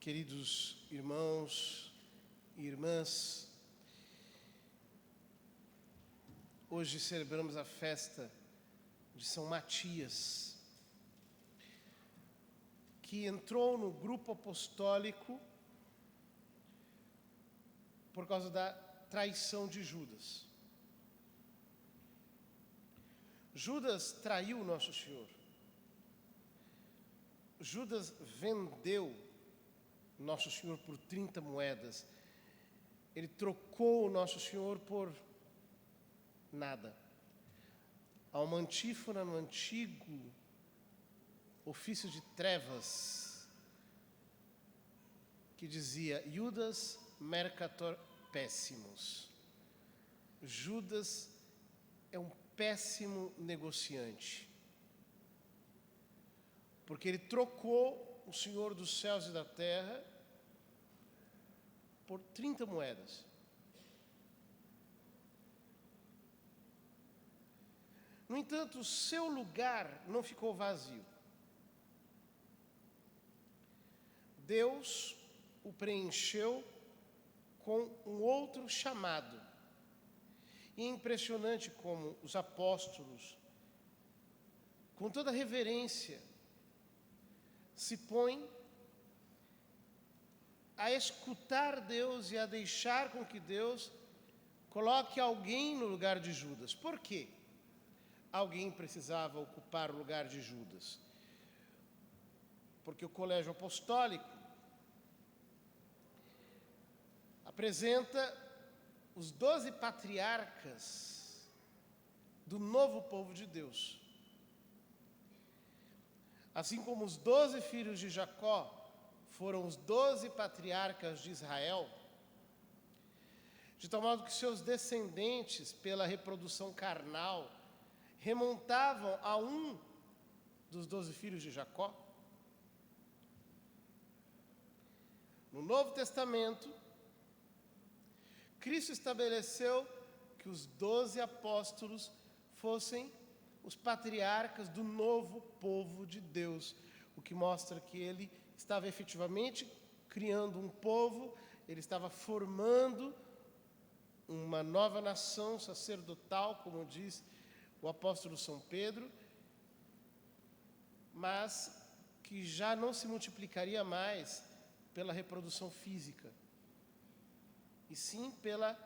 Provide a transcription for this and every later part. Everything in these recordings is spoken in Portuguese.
Queridos irmãos e irmãs, hoje celebramos a festa de São Matias, que entrou no grupo apostólico por causa da traição de Judas. Judas traiu Nosso Senhor. Judas vendeu Nosso Senhor por 30 moedas. Ele trocou Nosso Senhor por nada. Há uma antífona no antigo ofício de trevas que dizia: Judas mercator pésimos. Judas é um péssimo negociante, porque ele trocou o Senhor dos céus e da terra por 30 moedas. No entanto, o seu lugar não ficou vazio. Deus o preencheu com um outro chamado. E é impressionante como os apóstolos, com toda reverência, se põem a escutar Deus e a deixar com que Deus coloque alguém no lugar de Judas. Por quê? Alguém precisava ocupar o lugar de Judas. Porque o colégio apostólico apresenta os 12 patriarcas do novo povo de Deus. Assim como os 12 filhos de Jacó foram os 12 patriarcas de Israel, de tal modo que seus descendentes, pela reprodução carnal, remontavam a um dos 12 filhos de Jacó. No Novo Testamento, Cristo estabeleceu que os 12 apóstolos fossem os patriarcas do novo povo de Deus, o que mostra que ele estava efetivamente criando um povo, ele estava formando uma nova nação sacerdotal, como diz o apóstolo São Pedro, mas que já não se multiplicaria mais pela reprodução física, e sim pela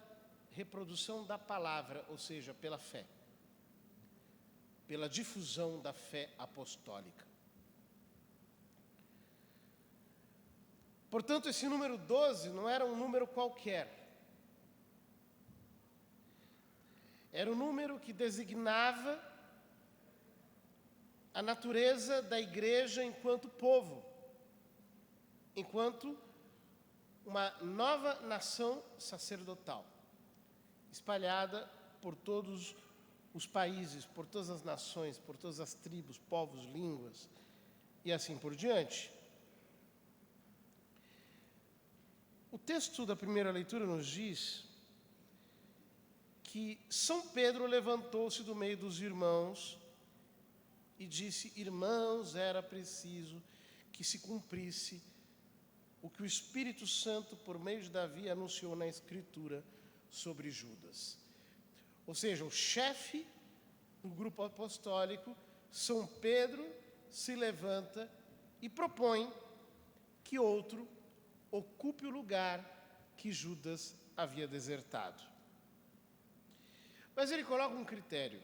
reprodução da palavra, ou seja, pela fé, pela difusão da fé apostólica. Portanto, esse número 12 não era um número qualquer. Era um número que designava a natureza da igreja enquanto povo, enquanto uma nova nação sacerdotal, espalhada por todos os países, por todas as nações, por todas as tribos, povos, línguas e assim por diante. O texto da primeira leitura nos diz que São Pedro levantou-se do meio dos irmãos e disse: irmãos, era preciso que se cumprisse o que o Espírito Santo, por meio de Davi, anunciou na Escritura sobre Judas. Ou seja, o chefe do grupo apostólico, São Pedro, se levanta e propõe que outro ocupe o lugar que Judas havia desertado. Mas ele coloca um critério.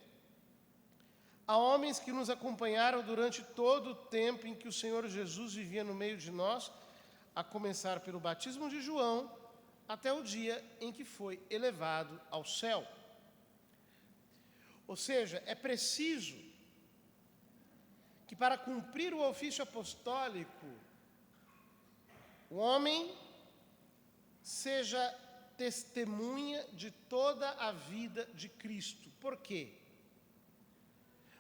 Há homens que nos acompanharam durante todo o tempo em que o Senhor Jesus vivia no meio de nós, a começar pelo batismo de João, até o dia em que foi elevado ao céu. Ou seja, é preciso que, para cumprir o ofício apostólico, o homem seja testemunha de toda a vida de Cristo. Por quê?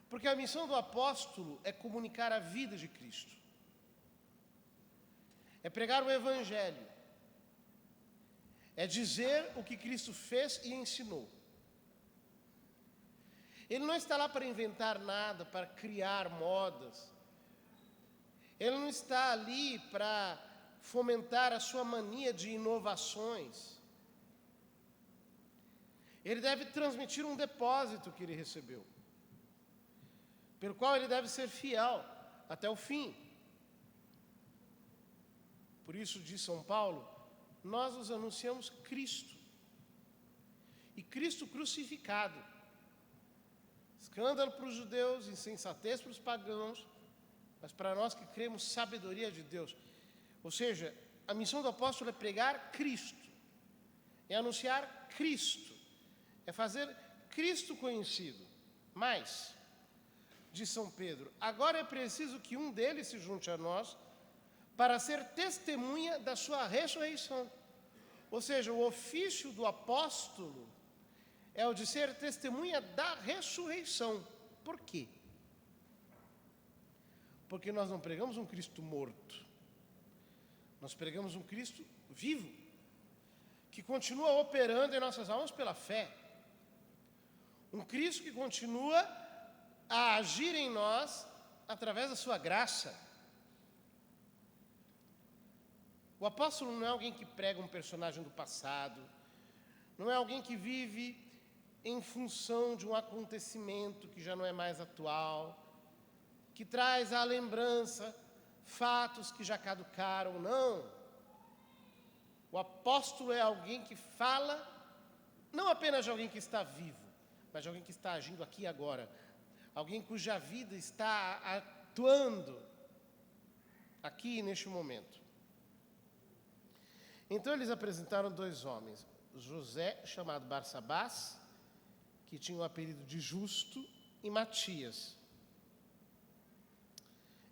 Porque a missão do apóstolo é comunicar a vida de Cristo. É pregar o Evangelho. É dizer o que Cristo fez e ensinou. Ele não está lá para inventar nada, para criar modas. Ele não está ali para fomentar a sua mania de inovações. Ele deve transmitir um depósito que ele recebeu, pelo qual ele deve ser fiel até o fim. Por isso, diz São Paulo, nós nos anunciamos Cristo, e Cristo crucificado. Escândalo para os judeus, insensatez para os pagãos, mas para nós que cremos, sabedoria de Deus. Ou seja, a missão do apóstolo é pregar Cristo, é anunciar Cristo, é fazer Cristo conhecido. Mas, diz São Pedro, agora é preciso que um deles se junte a nós para ser testemunha da sua ressurreição. Ou seja, o ofício do apóstolo é o de ser testemunha da ressurreição. Por quê? Porque nós não pregamos um Cristo morto. Nós pregamos um Cristo vivo, que continua operando em nossas almas pela fé. Um Cristo que continua a agir em nós através da sua graça. O apóstolo não é alguém que prega um personagem do passado, não é alguém que vive em função de um acontecimento que já não é mais atual, que traz à lembrança fatos que já caducaram, não. O apóstolo é alguém que fala, não apenas de alguém que está vivo, mas de alguém que está agindo aqui e agora, alguém cuja vida está atuando aqui neste momento. Então eles apresentaram dois homens, José, chamado Barsabás, que tinha o apelido de Justo, e Matias.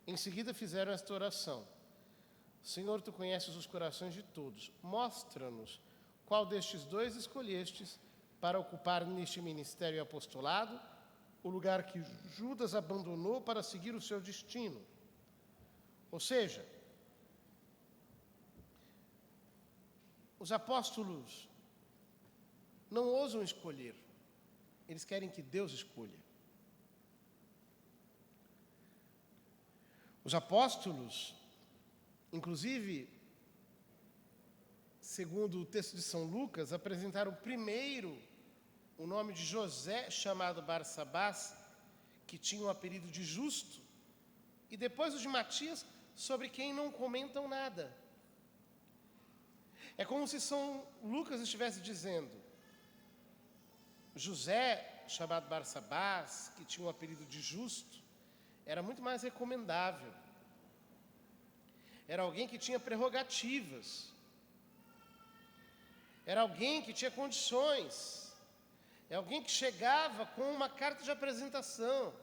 Em seguida fizeram esta oração: Senhor, tu conheces os corações de todos, mostra-nos qual destes dois escolhestes para ocupar neste ministério e apostolado o lugar que Judas abandonou para seguir o seu destino. Ou seja, os apóstolos não ousam escolher, eles querem que Deus escolha. Os apóstolos, inclusive, segundo o texto de São Lucas, apresentaram primeiro o nome de José, chamado Barsabás, que tinha o apelido de Justo, e depois o de Matias, sobre quem não comentam nada. É como se São Lucas estivesse dizendo: José, chamado Barsabás, que tinha o apelido de Justo, era muito mais recomendável. Era alguém que tinha prerrogativas. Era alguém que tinha condições. É alguém que chegava com uma carta de apresentação.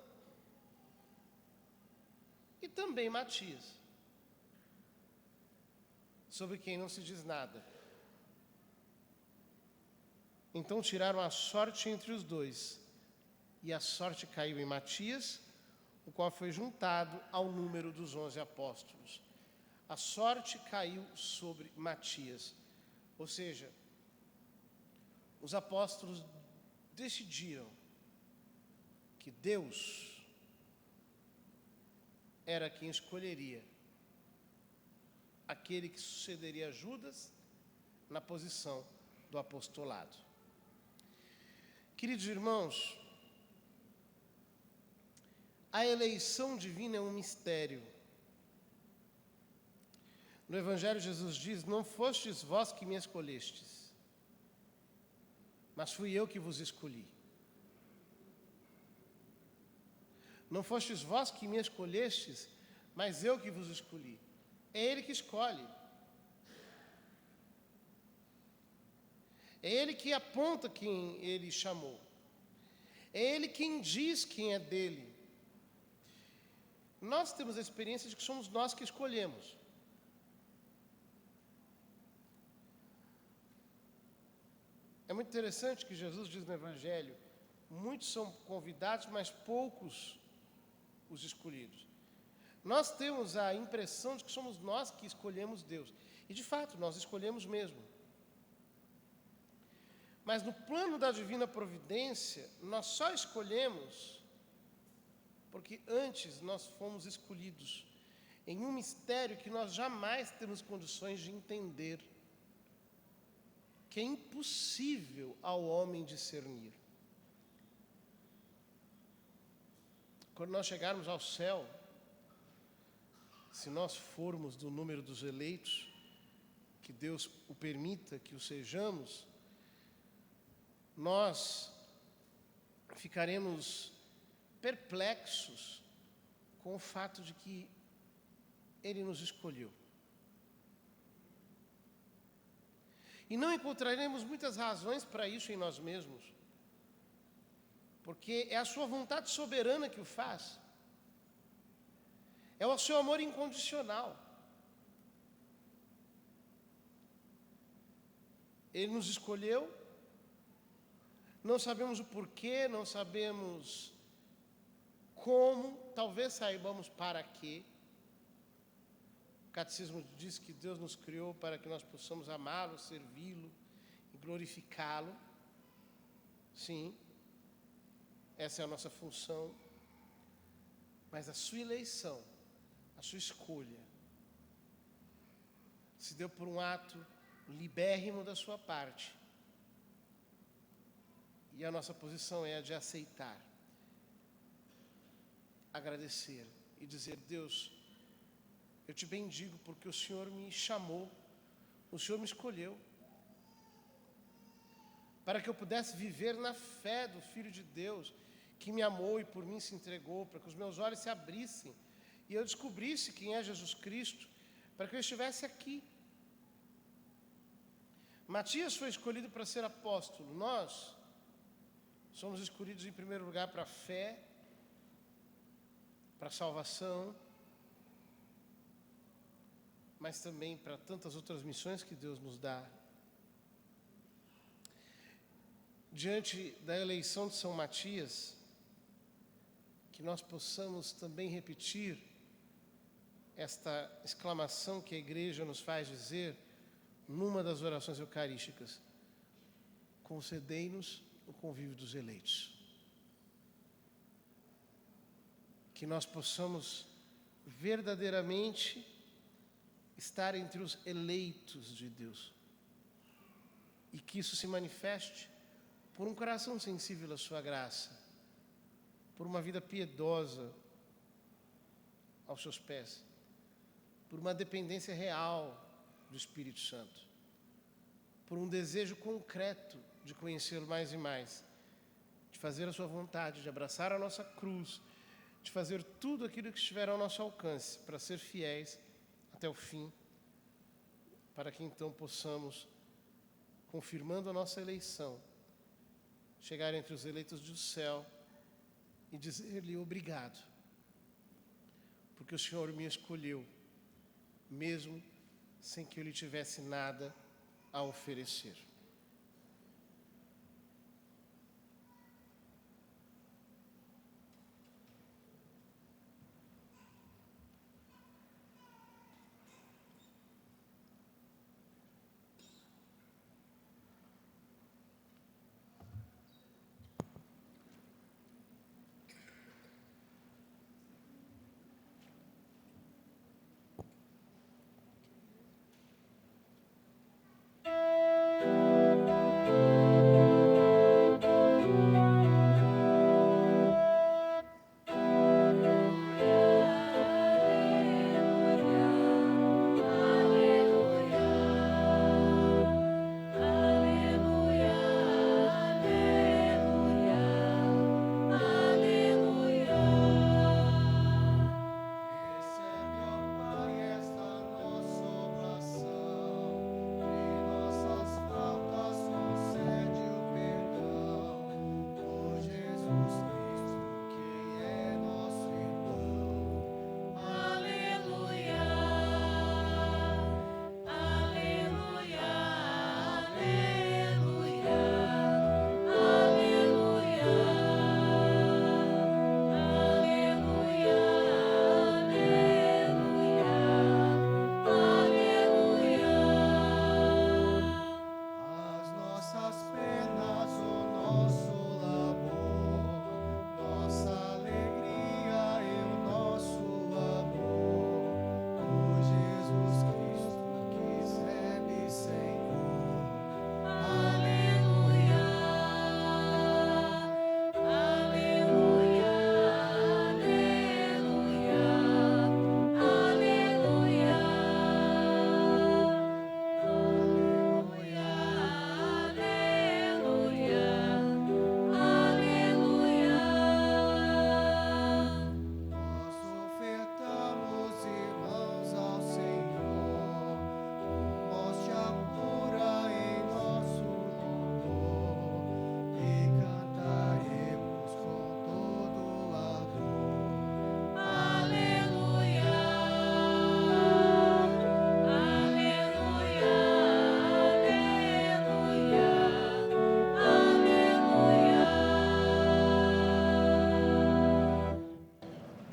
E também Matias, sobre quem não se diz nada. Então tiraram a sorte entre os dois, e a sorte caiu em Matias, o qual foi juntado ao número dos 11 apóstolos. A sorte caiu sobre Matias. Ou seja, os apóstolos decidiram que Deus era quem escolheria aquele que sucederia Judas na posição do apostolado. Queridos irmãos, a eleição divina é um mistério. No Evangelho, Jesus diz: não fostes vós que me escolhestes, mas fui eu que vos escolhi. Não fostes vós que me escolhestes, mas eu que vos escolhi. É Ele que escolhe. É Ele que aponta quem Ele chamou. É Ele quem diz quem é dele. Nós temos a experiência de que somos nós que escolhemos. É muito interessante que Jesus diz no Evangelho: muitos são convidados, mas poucos os escolhidos. Nós temos a impressão de que somos nós que escolhemos Deus. E de fato, nós escolhemos mesmo. Mas no plano da divina providência, nós só escolhemos porque antes nós fomos escolhidos. em um mistério que nós jamais temos condições de entender, que é impossível ao homem discernir. Quando nós chegarmos ao céu, se nós formos do número dos eleitos, que Deus o permita que o sejamos, nós ficaremos perplexos com o fato de que Ele nos escolheu. E não encontraremos muitas razões para isso em nós mesmos, porque é a sua vontade soberana que o faz. É o seu amor incondicional. Ele nos escolheu, não sabemos o porquê, não sabemos como, talvez saibamos para quê. O Catecismo diz que Deus nos criou para que nós possamos amá-lo, servi-lo e glorificá-lo. Sim, essa é a nossa função. Mas a sua eleição, a sua escolha, se deu por um ato libérrimo da sua parte. E a nossa posição é a de aceitar, agradecer e dizer: Deus, eu te bendigo porque o Senhor me chamou, o Senhor me escolheu, para que eu pudesse viver na fé do Filho de Deus, que me amou e por mim se entregou, para que os meus olhos se abrissem e eu descobrisse quem é Jesus Cristo, para que eu estivesse aqui. Matias foi escolhido para ser apóstolo. Nós somos escolhidos em primeiro lugar para a fé, para a salvação, mas também para tantas outras missões que Deus nos dá. Diante da eleição de São Matias, que nós possamos também repetir esta exclamação que a igreja nos faz dizer numa das orações eucarísticas: concedei-nos o convívio dos eleitos. Que nós possamos verdadeiramente estar entre os eleitos de Deus. E que isso se manifeste por um coração sensível à sua graça, por uma vida piedosa aos seus pés, por uma dependência real do Espírito Santo, por um desejo concreto de conhecê-lo mais e mais, de fazer a sua vontade, de abraçar a nossa cruz, de fazer tudo aquilo que estiver ao nosso alcance para ser fiéis até o fim, para que então possamos, confirmando a nossa eleição, chegar entre os eleitos do céu e dizer-lhe obrigado, porque o Senhor me escolheu, mesmo sem que eu lhe tivesse nada a oferecer.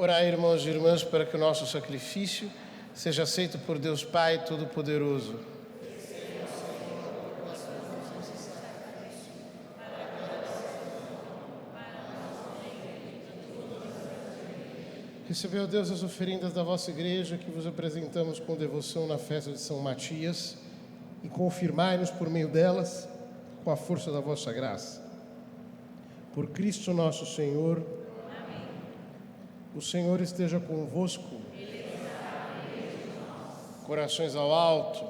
Orai, irmãos e irmãs, para que o nosso sacrifício seja aceito por Deus Pai Todo-Poderoso. Recebeu, Deus, as oferendas da vossa igreja que vos apresentamos com devoção na festa de São Matias e confirmai-nos por meio delas com a força da vossa graça. Por Cristo nosso Senhor. Amém. O Senhor esteja convosco. Corações ao alto.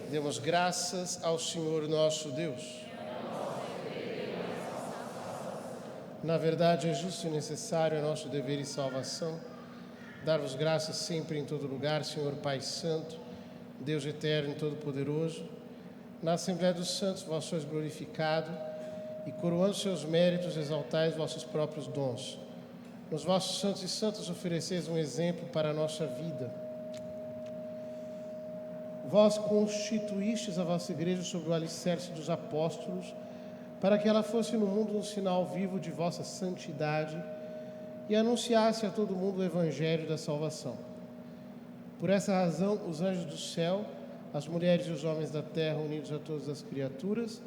Demos graças ao Senhor nosso Deus. Na verdade, é justo e necessário, é nosso dever e salvação, dar-vos graças sempre e em todo lugar, Senhor Pai Santo, Deus eterno e todo-poderoso. Na Assembleia dos Santos, vós sois glorificado e, coroando seus méritos, exaltais vossos próprios dons. Nos vossos santos e santas ofereceis um exemplo para a nossa vida. Vós constituístes a vossa igreja sobre o alicerce dos apóstolos, para que ela fosse no mundo um sinal vivo de vossa santidade e anunciasse a todo mundo o evangelho da salvação. Por essa razão, os anjos do céu, as mulheres e os homens da terra, unidos a todas as criaturas,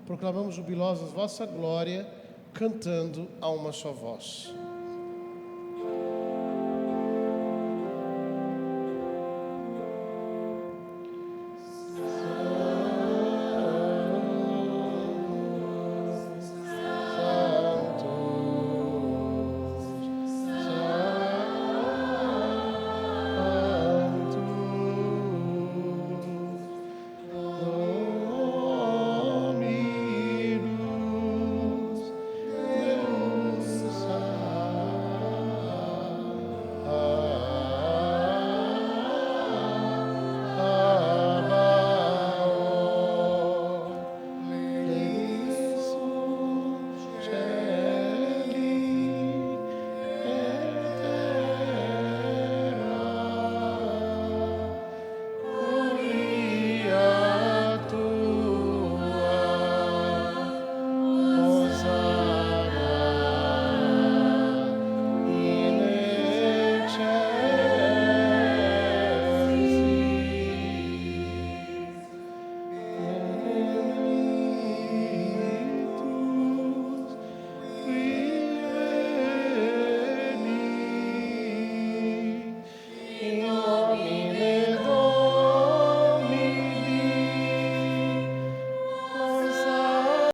proclamamos jubilosos vossa glória, cantando a uma só voz.